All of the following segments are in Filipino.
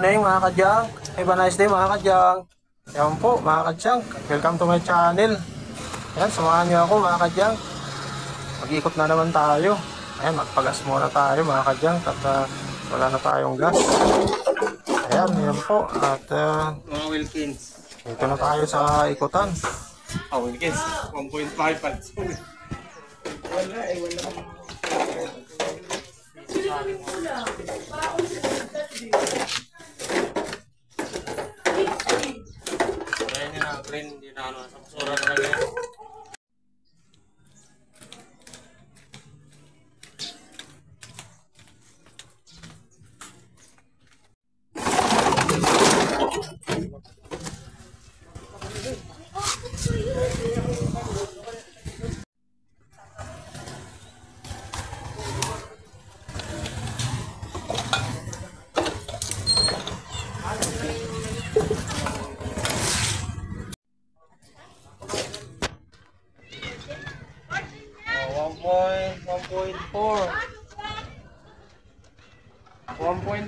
morning mga kadyang. Have a nice day mga kadyang. Yan po mga kadyang. Welcome to my channel. Ayan, samahan niyo ako mga kadyang. Mag-ikot na naman tayo. Ayan, magpagas muna tayo mga kadyang. At wala na tayong gas. Ayan, yan po. At mga Wilkins. dito na tayo sa ikutan. Wilkins. 1.5 pa. Wala eh, wala. Green, hindi na ano, sa basura talaga yan.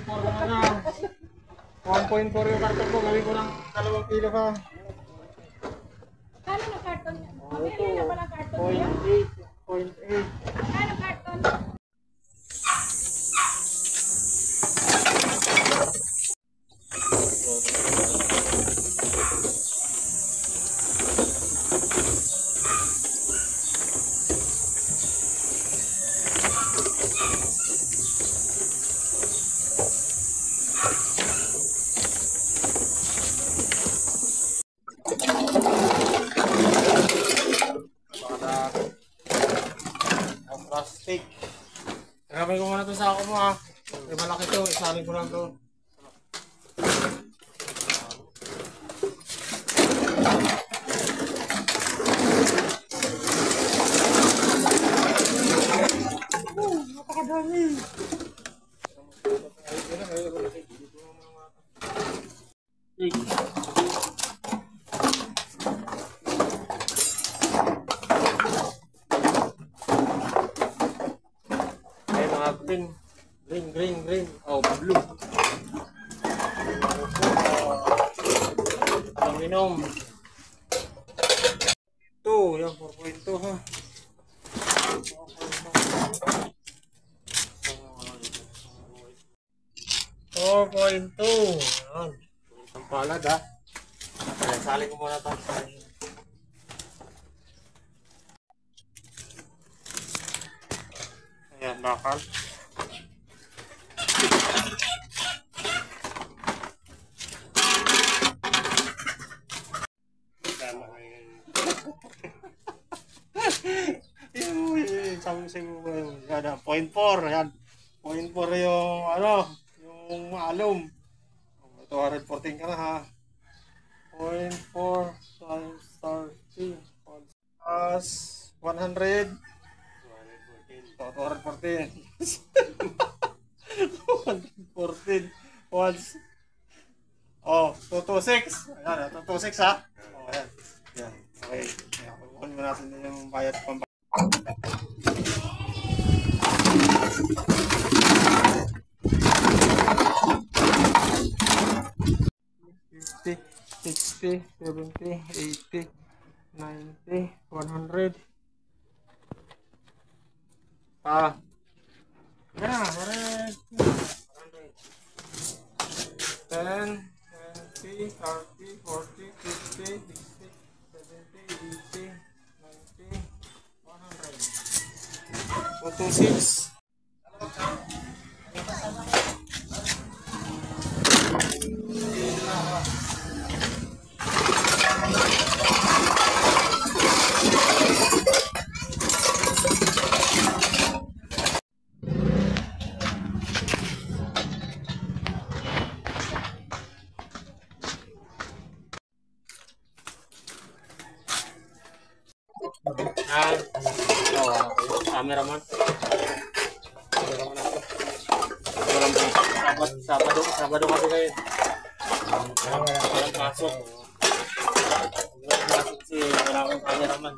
Naman na. 1.4 yung karton ko. Gawin ko ng 2 kilo ka. Kano na karton niya? Mabili na pala karton niya? 0.8. Kano karton? Plastic. Grabe ko muna ito sa ako mo ha. May malaki ito. Isalin ko lang ito. Napakadami. Green. Oh, blue. Aluminum. 2, yan, 4.2 ha. 4.2. Yan. Ang palad ha. Ayan, sali ko muna ito. Ayan, bakal. Yan, 0.4 yan. 0.4 yung ano, yung alum. 214 ka na ha. 0.4 times 30 plus 100. 214. 114 once. Oh, 226. Ayan, 226 ha. Oh, ayan. Yan. Okay. Kukunin mo natin yung bayad pang 60, 70, 80, 90, 100. Yeah, 100. 10, 20, 30, 40, 50, 60, 70, 80, 90, 100. 226. Cameraman. Sabado kasi kayo. Walang pasok. Wala akong cameraman.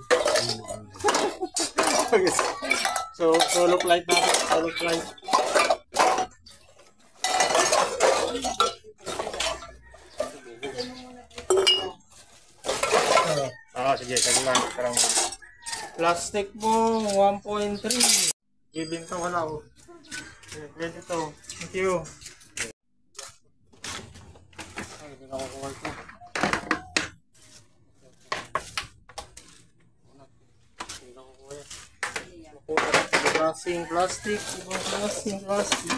So, solo flight natin. Solo flight. sige, tagulan. Parang Plastic mo, 1.3. giving to wala oh. Ready to. Thank you. Ay, hindi na kukuha ito. Hindi na kukuha yan. Klaseng plastic. Ibang klaseng plastic.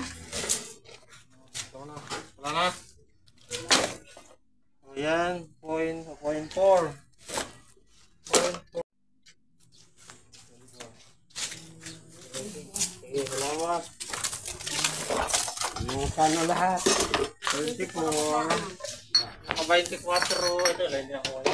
Ito na. Wala na. Ayan, 0.4. 0.4. Sige, salamat. Inukan na lahat. 24. Naka 24. Ito, hindi ako wala.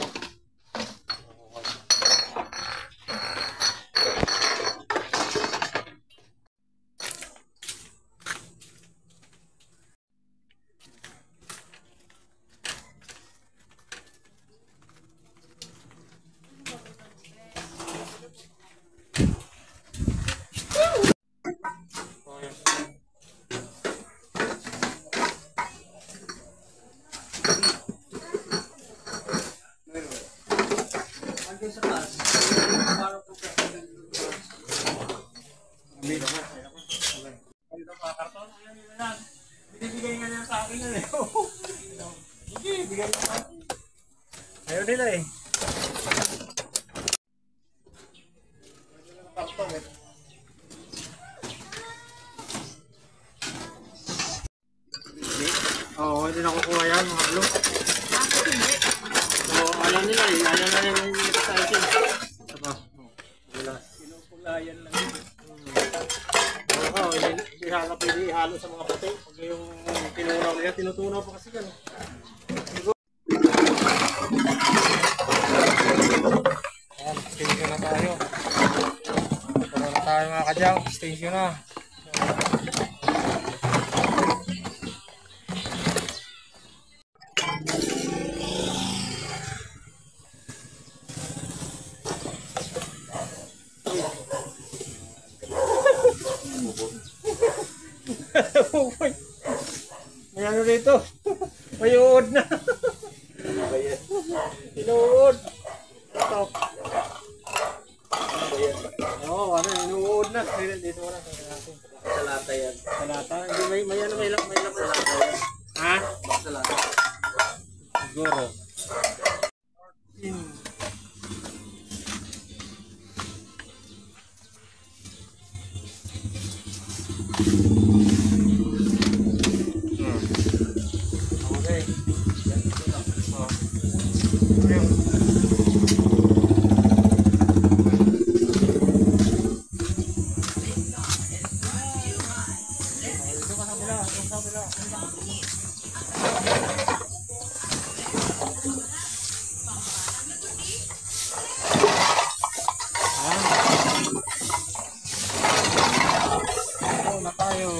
Binibigay nga niya sa akin yan eh. Hindi, bigay niya sa akin. Ayaw nila eh. Oo, hindi na kukuha yan mga blue. So, ayaw nila eh. Ayaw na nila yung sa akin. Aba, Pinupulayan lang. oo, hindi hala pwede ihalo sa mga puti. Pag yung tinunaw nila, tinutunaw pa kasi gano'n. Ayan, station na tayo. Ito na tayo mga kadyang. Station na. May ano dito? May uod na. Inuud. Ito. Oo, ano, inuud na. Dito wala. Sa lata yan. Sa lata. Hindi, may ano, may laman sa lata yan. Ha? Sa lata. Siguro. Okay. Ito na tayo.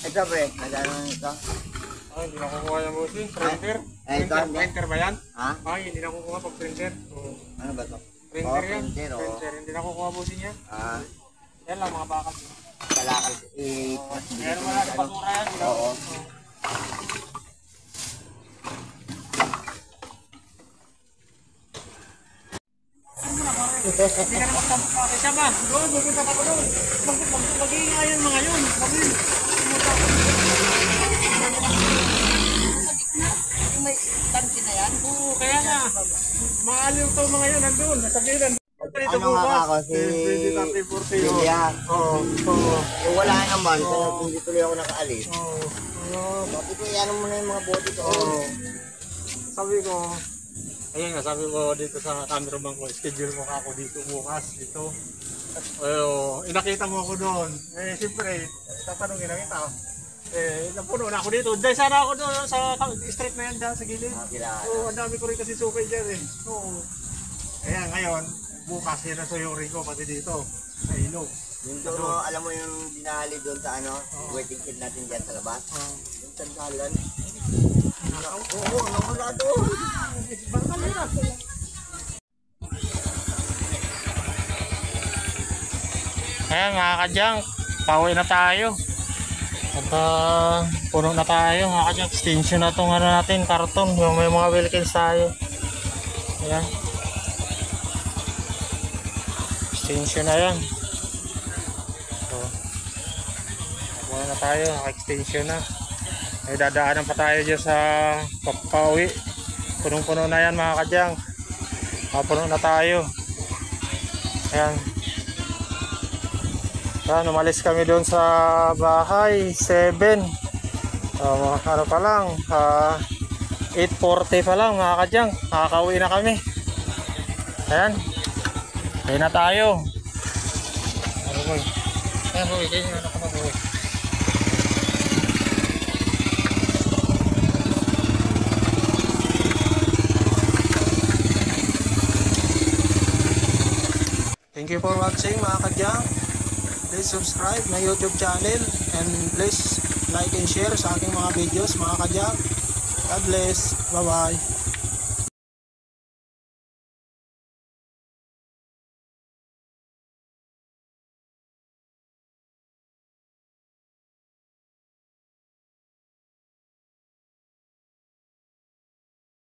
Ito pre, nagano ito? Ay, hindi na kukuha yung bossing. Printer. Ay, ito, hindi. Printer ba yan? Ha? Ay, hindi na kukuha pag printer. Oo. Ano ba ito? Printer Oh, yan. printer, oh. Printer. Hindi na kukuha bossing yan. Ah, Yan lang mga bakal. kalakal. Meron wala sa basura yan. di ba? Oo. Hindi ka na magtampak. Isa ba? Doon, pupunta ka pa doon. Mag-iingayan mga yun. May tanki na yan? Oo, kaya nga. Maaliw to mga yun. Nandun. Nasa gilid. Dito Ano nga ako, si... 20-30-40 yun. Lilian. Oo. Oo. Eh, wala naman, kaya hindi tuloy ako nakaalis. Oo. Sabi ko, iyan mo na yung mga bote ko. Oo. Sabi ko, Ayun nga, sabi ko dito sa cameraman ko, schedule mo ka ako dito bukas, dito. Inakita mo ako doon. Siyempre, tatanungin na kita. Napuno na ako dito. Dahil sana ako doon sa street na yan dyan sa gilid. Ang dami ko rin kasi sukay dyan eh. Kaya ngayon, bukas yun ang suyuri ko pati dito. Sa ilog. Yung doon, alam mo yung dinali doon sa waiting shed natin dyan sa labas? Yung sandalan. Oo, wala doon. Ayan mga kadyang, pauwi na tayo. At puno na tayo mga kadyang. Extension na itong ano natin, karton. Yung may mga Wilkins tayo. Ayan. Extension na yan. So, puno na tayo, naka-extension na. May dadaanan pa tayo dyan sa pauwi. Punong-puno na yan mga kadyang. Puno na tayo. Ayan. Umalis kami doon sa bahay 7. Ano pa lang 8:40 pa lang mga kadyang, nakakauwi na kami. Ayan, ayun na tayo. Ayan boy, ganyan ano ka na boy. Thank you for watching mga kadyang. Please subscribe my YouTube channel and please like and share sa aking mga videos mga kadyang. God bless. Bye bye.